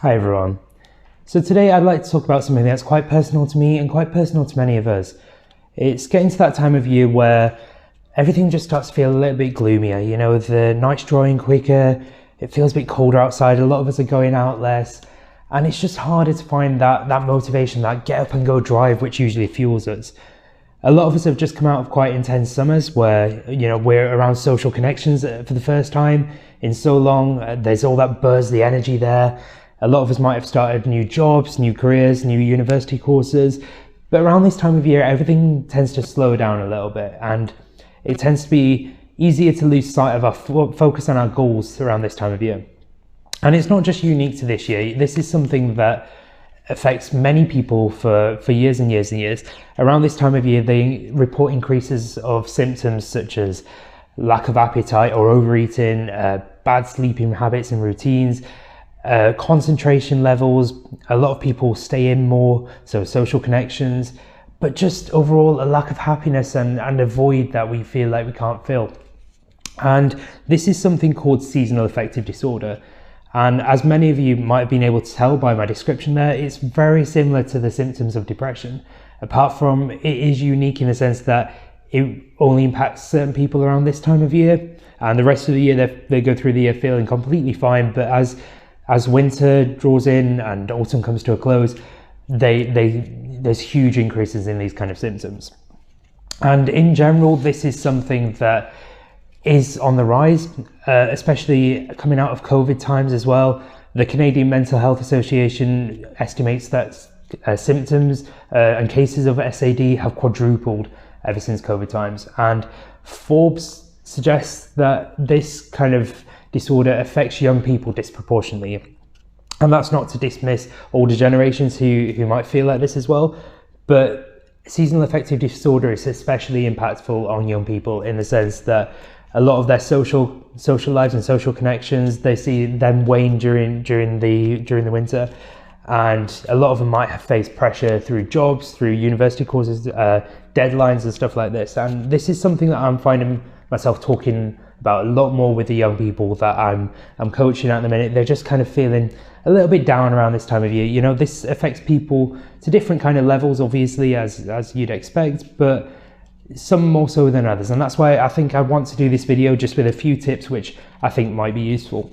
Hi everyone. So today I'd like to talk about something that's quite personal to me and quite personal to many of us. It's getting to that time of year where everything just starts to feel a little bit gloomier. You know, the night's drawing quicker, it feels a bit colder outside, a lot of us are going out less, and it's just harder to find that motivation, that get up and go drive which usually fuels us. A lot of us have just come out of quite intense summers where, you know, we're around social connections for the first time in so long. There's all that buzz, the energy there. A lot of us might have started new jobs, new careers, new university courses, but around this time of year, everything tends to slow down a little bit, and it tends to be easier to lose sight of our focus on our goals around this time of year. And it's not just unique to this year. This is something that affects many people for years and years and years. Around this time of year, they report increases of symptoms such as lack of appetite or overeating, bad sleeping habits and routines, concentration levels. A lot of people stay in more, so social connections, but just overall a lack of happiness and a void that we feel like we can't fill. And this is something called seasonal affective disorder. And as many of you might have been able to tell by my description there, it's very similar to the symptoms of depression, apart from it is unique in the sense that it only impacts certain people around this time of year, and the rest of the year they go through the year feeling completely fine. But as winter draws in and autumn comes to a close, there's huge increases in these kind of symptoms. And in general, this is something that is on the rise, especially coming out of COVID times as well. The Canadian Mental Health Association estimates that symptoms and cases of SAD have quadrupled ever since COVID times. And Forbes suggests that this kind of disorder affects young people disproportionately. And that's not to dismiss older generations who might feel like this as well, but seasonal affective disorder is especially impactful on young people in the sense that a lot of their social lives and social connections, they see them wane during the winter, and a lot of them might have faced pressure through jobs, through university courses, deadlines and stuff like this. And this is something that I'm finding myself talking about a lot more with the young people that I'm coaching at the minute. They're just kind of feeling a little bit down around this time of year. You know, this affects people to different kind of levels, obviously, as you'd expect, but some more so than others. And that's why I think I want to do this video just with a few tips which I think might be useful.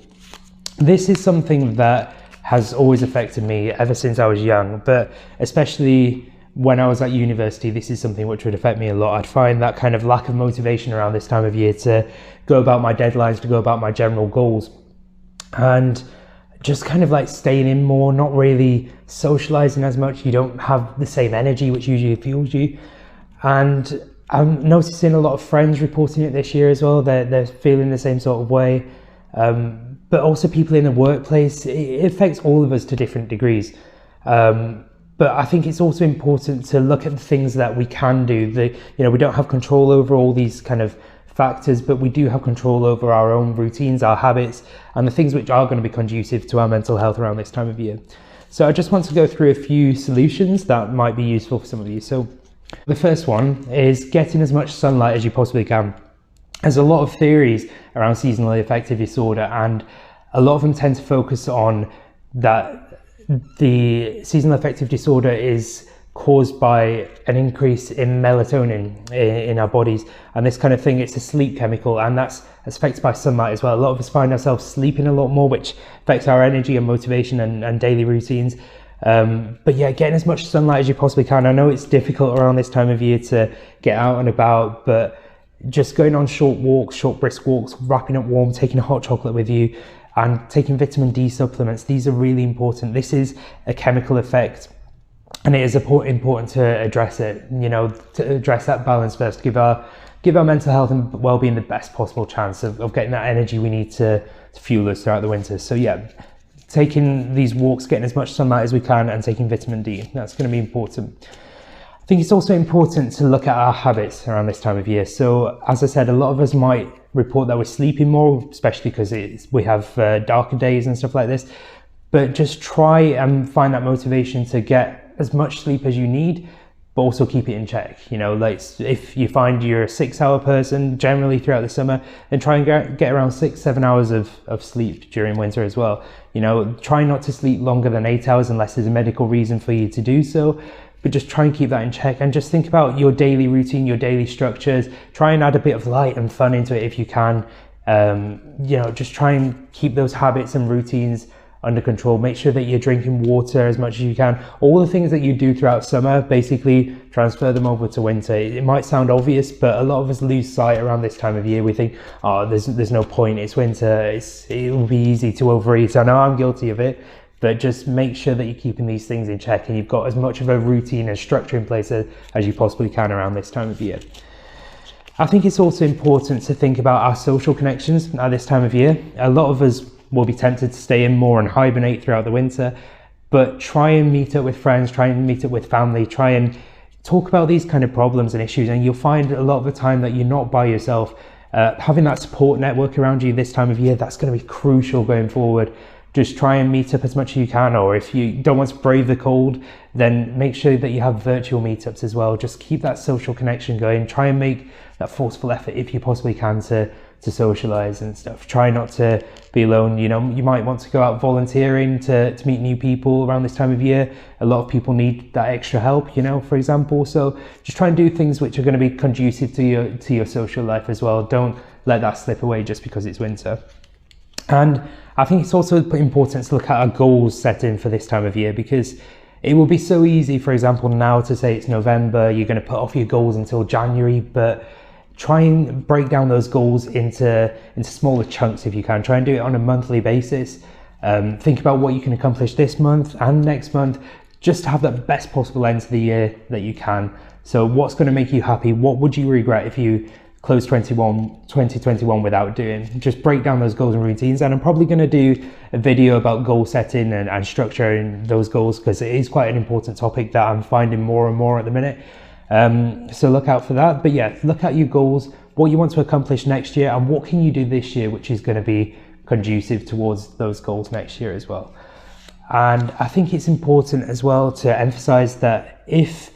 This is something that has always affected me ever since I was young, but especially when I was at university, this is something which would affect me a lot. I'd find that kind of lack of motivation around this time of year to go about my deadlines, to go about my general goals, and just kind of like staying in more, not really socializing as much. You don't have the same energy which usually fuels you. And I'm noticing a lot of friends reporting it this year as well. They're feeling the same sort of way. But also people in the workplace, it affects all of us to different degrees. But I think it's also important to look at the things that we can do. We don't have control over all these kind of factors, but we do have control over our own routines, our habits, and the things which are going to be conducive to our mental health around this time of year. So I just want to go through a few solutions that might be useful for some of you. So the first one is getting as much sunlight as you possibly can. There's a lot of theories around seasonal affective disorder, and a lot of them tend to focus on that the seasonal affective disorder is caused by an increase in melatonin in our bodies, and this kind of thing, it's a sleep chemical, and that's affected by sunlight as well. A lot of us find ourselves sleeping a lot more, which affects our energy and motivation and daily routines. But yeah, getting as much sunlight as you possibly can. I know it's difficult around this time of year to get out and about, but just going on short walks, short brisk walks, wrapping up warm, taking a hot chocolate with you, and taking vitamin D supplements. These are really important. This is a chemical effect, and it is important to address it, to address that balance first, give our mental health and well-being the best possible chance of getting that energy we need to fuel us throughout the winter. So yeah, taking these walks, getting as much sunlight as we can, and taking vitamin D, that's going to be important. I think it's also important to look at our habits around this time of year. So as I said, a lot of us might report that we're sleeping more, especially because we have darker days and stuff like this, but just try and find that motivation to get as much sleep as you need, but also keep it in check. You know, like if you find you're a 6-hour person generally throughout the summer, then try and get around 6-7 hours of sleep during winter as well. You know, try not to sleep longer than 8 hours unless there's a medical reason for you to do so, but just try and keep that in check, and just think about your daily routine, your daily structures. Try and add a bit of light and fun into it if you can. You know, just try and keep those habits and routines under control. Make sure that you're drinking water as much as you can. All the things that you do throughout summer, basically transfer them over to winter. It might sound obvious, but a lot of us lose sight around this time of year. We think, oh, there's no point, it's winter, it will be easy to overeat. I know I'm guilty of it, but just make sure that you're keeping these things in check and you've got as much of a routine and structure in place as you possibly can around this time of year. I think it's also important to think about our social connections at this time of year. A lot of us will be tempted to stay in more and hibernate throughout the winter, but try and meet up with friends, try and meet up with family, try and talk about these kind of problems and issues, and you'll find a lot of the time that you're not by yourself. Having that support network around you this time of year, that's going to be crucial going forward. Just try and meet up as much as you can, or if you don't want to brave the cold, then make sure that you have virtual meetups as well. Just keep that social connection going. Try and make that forceful effort if you possibly can to socialize and stuff. Try not to be alone. You know, you might want to go out volunteering to meet new people around this time of year. A lot of people need that extra help, you know, for example. So just try and do things which are going to be conducive to your social life as well. Don't let that slip away just because it's winter. And I think it's also important to look at our goals set in for this time of year, because it will be so easy, for example, now to say it's November, you're going to put off your goals until January, but try and break down those goals into smaller chunks if you can. Try and do it on a monthly basis. Think about what you can accomplish this month and next month, just to have the best possible end to the year that you can. So what's going to make you happy? What would you regret if you close 2021 without doing? Just break down those goals and routines. And I'm probably going to do a video about goal setting and structuring those goals, because it is quite an important topic that I'm finding more and more at the minute. So look out for that. But yeah, look at your goals, what you want to accomplish next year, and what can you do this year which is going to be conducive towards those goals next year as well. And I think it's important as well to emphasize that if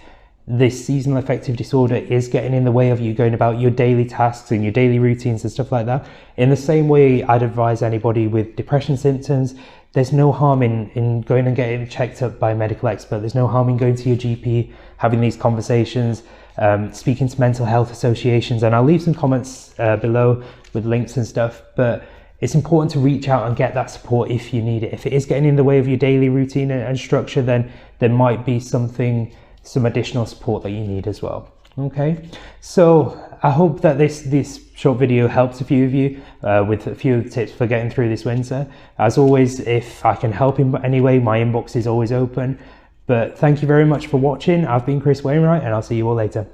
this seasonal affective disorder is getting in the way of you going about your daily tasks and your daily routines and stuff like that, in the same way I'd advise anybody with depression symptoms, there's no harm in going and getting checked up by a medical expert. There's no harm in going to your GP, having these conversations, speaking to mental health associations, and I'll leave some comments below with links and stuff. But it's important to reach out and get that support if you need it. If it is getting in the way of your daily routine and structure, then there might be some additional support that you need as well. Okay, so I hope that this short video helps a few of you with a few tips for getting through this winter. As always, if I can help in any way, my inbox is always open. But thank you very much for watching. I've been Chris Wainwright, and I'll see you all later.